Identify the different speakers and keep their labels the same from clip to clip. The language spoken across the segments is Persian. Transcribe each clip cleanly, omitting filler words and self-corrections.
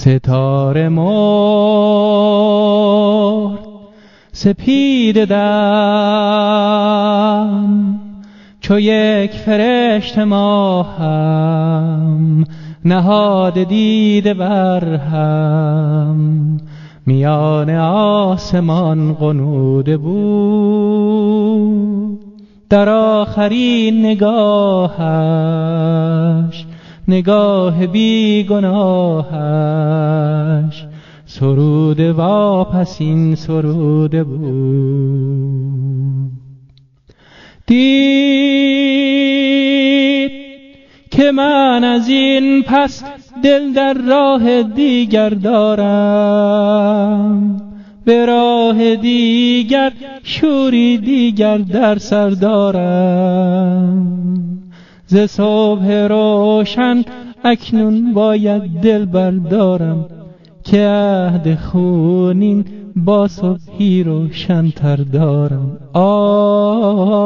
Speaker 1: ستاره مرد سپید دم، چو یک فرشته ماهم نهاد دیده بر هم. میان آسمان غنوده بود در آخرین نگاهش، نگاه بی گناهش سروده واپسین سروده بود. دید که من از این پس دل در راه دیگر دارم، به راه دیگر شوری دیگر در سر دارم. ز صبح روشن اکنون باید دل بردارم، که عهد خونین با صبحی روشن تر دارم. آه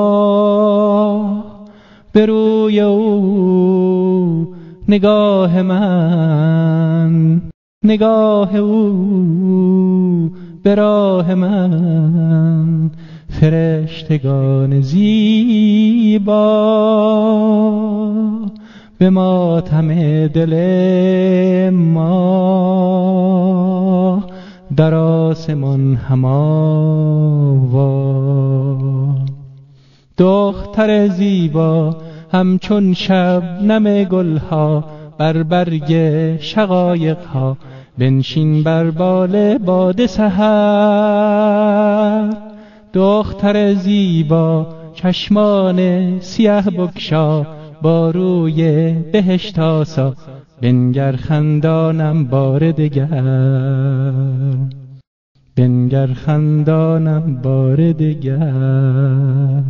Speaker 1: به روی او نگاه من، نگاه او به راه من. فرشتگان زیبا به ماتم دل ما در آسمان هماوا. دختر زیبا همچون شبنم گلها بر برگ شقایقها، بنشین بر بال باد سحر. دختر زیبا چشمان سیه بگشا با روی بهشت آسا، بنگر خندانم بار دگر، بنگر خندانم بار دگر.